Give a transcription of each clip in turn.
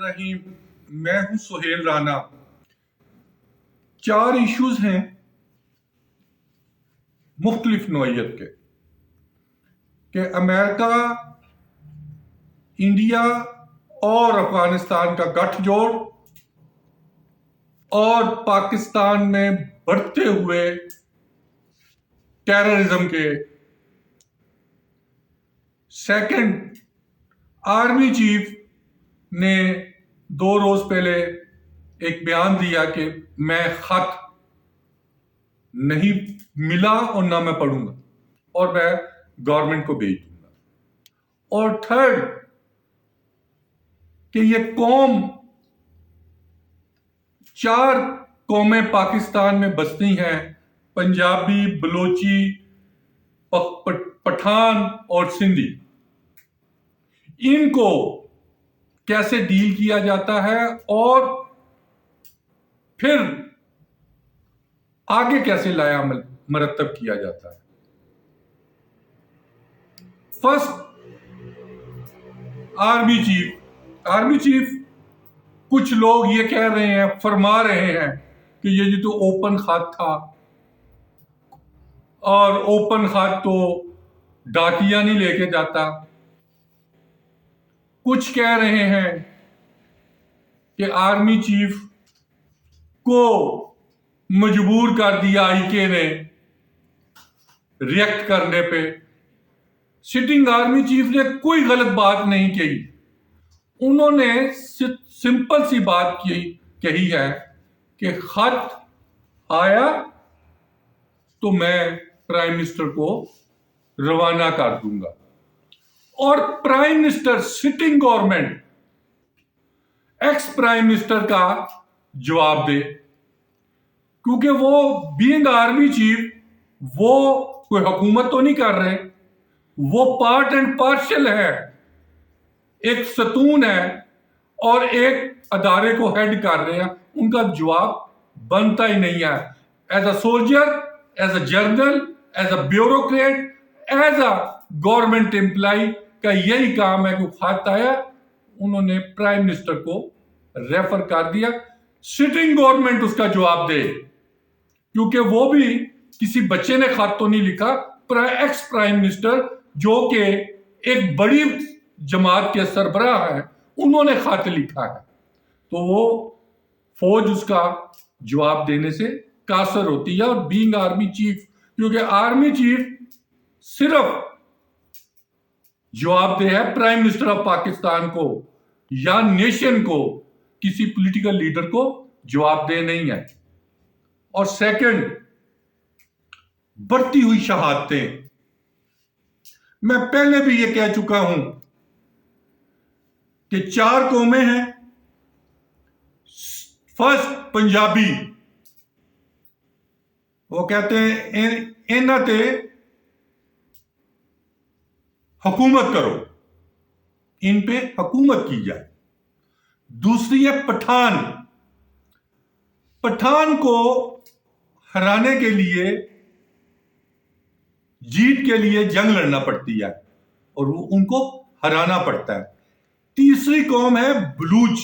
الرحیم، میں ہوں سہیل رانا۔ 4 ایشوز ہیں مختلف نوعیت کے کہ امریکہ، انڈیا اور افغانستان کا گٹھ جوڑ اور پاکستان میں بڑھتے ہوئے ٹیررزم کے۔ سیکنڈ، آرمی چیف نے 2 روز پہلے ایک بیان دیا کہ میں خط نہیں ملا اور نہ میں پڑھوں گا اور میں گورنمنٹ کو بھیج دوں گا۔ اور تھرڈ کہ یہ قوم 4 قومیں پاکستان میں بستی ہیں، پنجابی، بلوچی، پٹھان اور سندھی۔ ان کو کیسے ڈیل کیا جاتا ہے اور پھر آگے کیسے لایا مرتب کیا جاتا ہے۔ فرسٹ، آرمی چیف کچھ لوگ یہ کہہ رہے ہیں، فرما رہے ہیں کہ یہ تو اوپن خط تھا اور اوپن خط تو ڈاکیا نہیں لے کے جاتا۔ کچھ کہہ رہے ہیں کہ آرمی چیف کو مجبور کر دیا آئی کے نے ریئیکٹ کرنے پہ۔ سٹنگ آرمی چیف نے کوئی غلط بات نہیں کہی، انہوں نے سمپل سی بات کہی ہے کہ خط آیا تو میں پرائم منسٹر کو روانہ کر دوں گا، اور prime minister, sitting government, ex prime minister کا جواب دے، کیونکہ وہ بینگ آرمی چیف وہ کوئی حکومت تو نہیں کر رہے، وہ پارٹ اینڈ پارشل ہے، ایک ستون ہے اور ایک ادارے کو ہیڈ کر رہے ہیں، ان کا جواب بنتا ہی نہیں ہے۔ As a soldier, as a general, as a bureaucrat, as a government employee کا یہی کام ہے کہ خط آیا، انہوں نے پرائم منسٹر کو ریفر کر دیا، سٹنگ گورنمنٹ اس کا جواب دے، کیونکہ وہ بھی کسی بچے نے خط تو نہیں لکھا، ایکس پرائم منسٹر جو کہ ایک بڑی جماعت کے سربراہ ہیں، انہوں نے خط لکھا ہے، تو وہ فوج اس کا جواب دینے سے قاصر ہوتی ہے۔ اور بینگ آرمی چیف، کیونکہ آرمی چیف صرف جواب دہ ہے پرائم منسٹر آف پاکستان کو یا نیشن کو، کسی پولیٹیکل لیڈر کو جواب دہ نہیں ہے۔ اور سیکنڈ، بڑھتی ہوئی شہادتیں، میں پہلے بھی یہ کہہ چکا ہوں کہ 4 قومیں ہیں۔ فرسٹ، پنجابی، وہ کہتے ہیں انہاں تے حکومت کرو، ان پہ حکومت کی جائے۔ دوسری ہے پٹھان، پٹھان کو ہرانے کے لیے، جیت کے لیے جنگ لڑنا پڑتی ہے اور وہ ان کو ہرانا پڑتا ہے۔ تیسری قوم ہے بلوچ،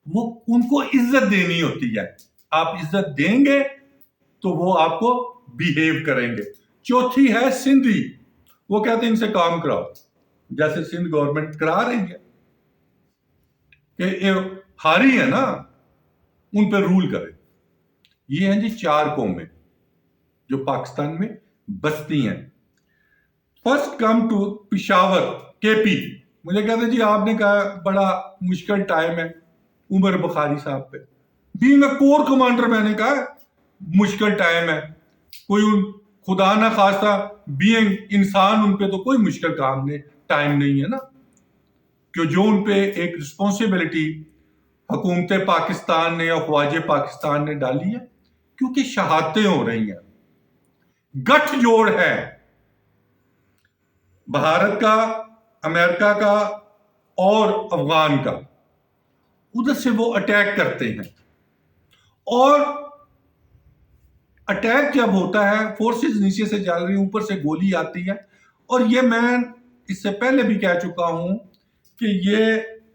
وہ ان کو عزت دینی ہوتی ہے، آپ عزت دیں گے تو وہ آپ کو بیہیو کریں گے۔ چوتھی ہے سندھی، وہ کہتے ہیں ان سے کام کراؤ، جیسے سندھ گورنمنٹ کرا رہی ہے کہ ہاری ہے نا، ان پہ رول کرے۔ یہ ہیں جی 4 قومیں جو پاکستان میں بستی ہیں۔ فرسٹ کم ٹو پشاور، کے پی۔ مجھے کہتے ہیں جی آپ نے کہا بڑا مشکل ٹائم ہے عمر بخاری صاحب پہ، بینگ اے کور کمانڈر میں نے کہا مشکل ٹائم ہے، کوئی خدا نہ خواستہ بینگ انسان ان پہ تو کوئی مشکل کام نہیں، ٹائم نہیں ہے نا، کہ جو ان پہ ایک رسپانسبلٹی حکومت پاکستان نے اور خواجہ پاکستان نے ڈالی ہے، کیونکہ شہادتیں ہو رہی ہیں، گٹھ جوڑ ہے بھارت کا، امریکہ کا اور افغان کا، ادھر سے وہ اٹیک کرتے ہیں، اور اٹیک جب ہوتا ہے فورسز نیچے سے چل رہی، اوپر سے گولی آتی ہے، اور یہ میں اس سے پہلے بھی کہہ چکا ہوں کہ یہ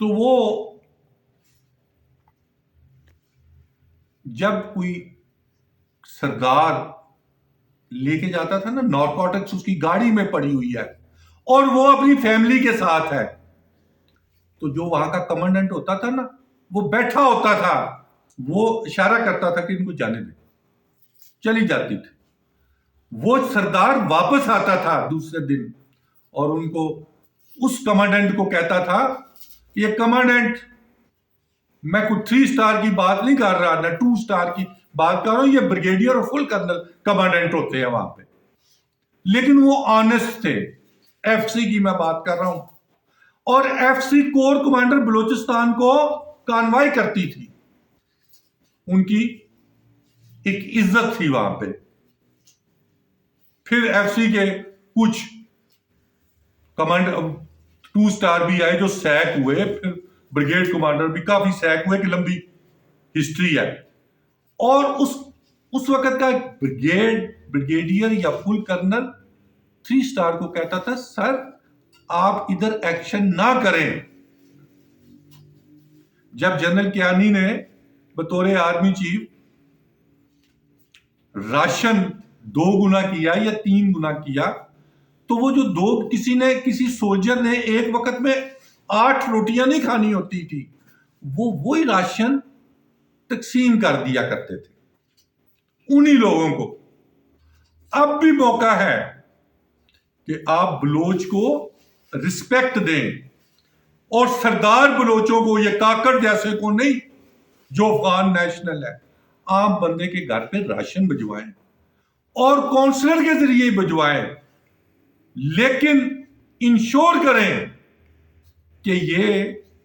تو وہ جب کوئی سردار لے کے جاتا تھا نا نارکوٹکس اس کی گاڑی میں پڑی ہوئی ہے اور وہ اپنی فیملی کے ساتھ ہے، تو جو وہاں کا کمانڈنٹ ہوتا تھا نا وہ بیٹھا ہوتا تھا، وہ اشارہ کرتا تھا کہ ان کو جانے دیں، چلی جاتی تھی۔ وہ سردار واپس آتا تھا دوسرے دن اور ان کو اس کمانڈنٹ کو کہتا تھا، یہ کمانڈنٹ میں کوئی 3 سٹار کی بات نہیں کر رہا، نہ 2 سٹار کی بات کر رہا ہوں، یہ بریگیڈیئر اور فل کرنل کمانڈنٹ ہوتے ہیں وہاں پہ، لیکن وہ آنےسٹ تھے۔ ایف سی کی میں بات کر رہا ہوں، اور F C core commander Balochistan کو کانوائی کرتی تھی، ان کی ایک عزت تھی وہاں پہ۔ پھر ایف سی کے کچھ کمانڈر 2 سٹار بھی آئے جو سیک ہوئے، پھر بریگیڈ کمانڈر بھی کافی سیک ہوئے، کہ لمبی ہسٹری ہے۔ اور اس وقت کا بریگیڈیئر یا فل کرنل 3 سٹار کو کہتا تھا، سر آپ ادھر ایکشن نہ کریں۔ جب جنرل کیانی نے بطور آرمی چیف راشن 2 گنا کیا یا 3 گنا کیا، تو وہ جو کسی سولجر نے ایک وقت میں 8 روٹیاں نہیں کھانی ہوتی تھی، وہی راشن تقسیم کر دیا کرتے تھے انہی لوگوں کو۔ اب بھی موقع ہے کہ آپ بلوچ کو رسپیکٹ دیں، اور سردار بلوچوں کو، یہ کاکڑ جیسے کو نہیں جو افغان نیشنل ہے، عام بندے کے گھر پہ راشن بھجوائیں اور کونسلر کے ذریعے بھجوائیں، لیکن انشور کریں کہ یہ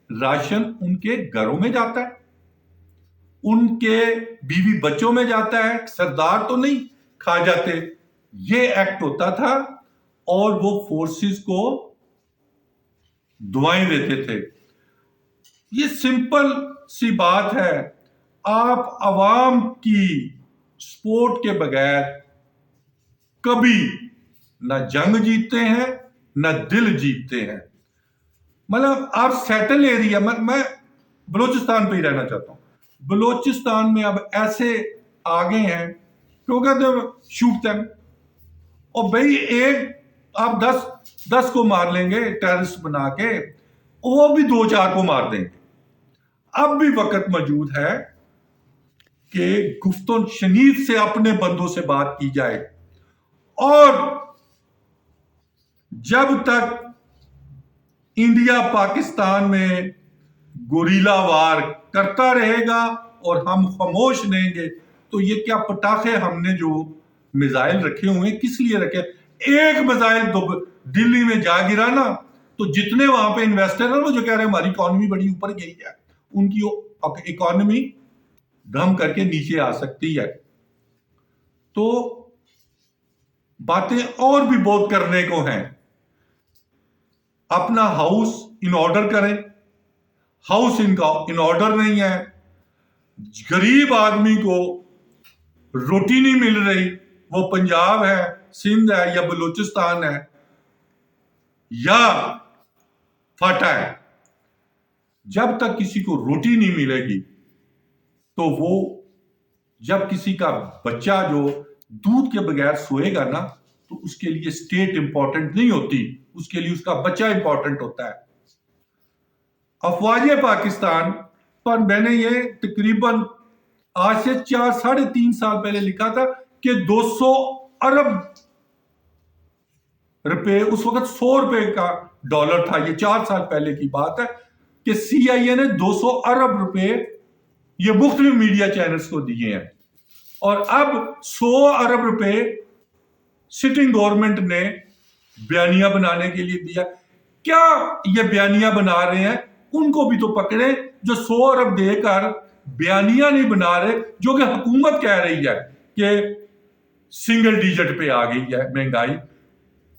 راشن ان کے گھروں میں جاتا ہے، ان کے بیوی بچوں میں جاتا ہے، سردار تو نہیں کھا جاتے۔ یہ ایکٹ ہوتا تھا، اور وہ فورسز کو دعائیں دیتے تھے۔ یہ سمپل سی بات ہے، آپ عوام کی سپورٹ کے بغیر کبھی نہ جنگ جیتتے ہیں نہ دل جیتتے ہیں۔ مطلب آپ سیٹل ایریا، میں بلوچستان پہ ہی رہنا چاہتا ہوں۔ بلوچستان میں اب ایسے آگے ہیں کہ وہ کہتے ہیں شوٹ دیم، اور بھئی ایک آپ 10 کو مار لیں گے ٹیررسٹ بنا کے، وہ بھی 2-4 کو مار دیں گے۔ اب بھی وقت موجود ہے کہ گفت و شنید سے اپنے بندوں سے بات کی جائے، اور جب تک انڈیا پاکستان میں گوریلا وار کرتا رہے گا اور ہم خاموش رہیں گے، تو یہ کیا پٹاخے ہم نے جو میزائل رکھے ہوئے ہیں کس لیے رکھے؟ ایک میزائل دلی میں جا گرا نا، تو جتنے وہاں پہ انویسٹر ہیں وہ جو کہہ رہے ہیں ہماری اکانومی بڑی اوپر گئی ہے، ان کی اکانومی دم کر کے نیچے آ سکتی ہے۔ تو باتیں اور بھی بہت کرنے کو ہیں۔ اپنا ہاؤس ان آرڈر کریں، ہاؤس ان کا ان آرڈر نہیں ہے۔ غریب آدمی کو روٹی نہیں مل رہی، وہ پنجاب ہے، سندھ ہے یا بلوچستان ہے یا فاٹا ہے، جب تک کسی کو روٹی نہیں ملے گی، تو وہ جب کسی کا بچہ جو دودھ کے بغیر سوئے گا نا، تو اس کے لیے اسٹیٹ امپورٹنٹ نہیں ہوتی، اس کے لیے اس کا بچہ امپورٹنٹ ہوتا ہے۔ افواج پاکستان پر میں نے یہ تقریباً آج سے 3.5 سال پہلے لکھا تھا کہ 200 ارب روپے، اس وقت 100 روپے کا ڈالر تھا، یہ 4 سال پہلے کی بات ہے، کہ سی آئی اے نے 200 ارب روپے یہ مختلف میڈیا چینلز کو دیے ہیں، اور اب 100 ارب روپے سٹنگ گورنمنٹ نے بیانیہ بنانے کے لیے دیا۔ کیا یہ بیانیہ بنا رہے ہیں؟ ان کو بھی تو پکڑے جو 100 ارب دے کر بیانیہ نہیں بنا رہے، جو کہ حکومت کہہ رہی ہے کہ سنگل ڈیجٹ پہ آ گئی ہے مہنگائی۔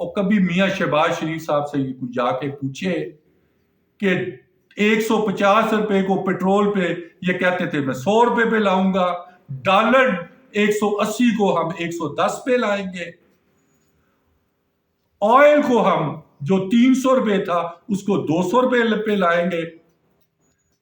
اور کبھی میاں شہباز شریف صاحب سے جا کے پوچھے کہ 150 روپے کو پیٹرول پہ یہ کہتے تھے میں 100 روپے پہ لاؤں گا، ڈالر 180 کو ہم 110 پہ لائیں گے، آئل کو ہم جو 300 روپے تھا اس کو 200 روپے پہ لائیں گے۔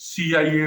CIA,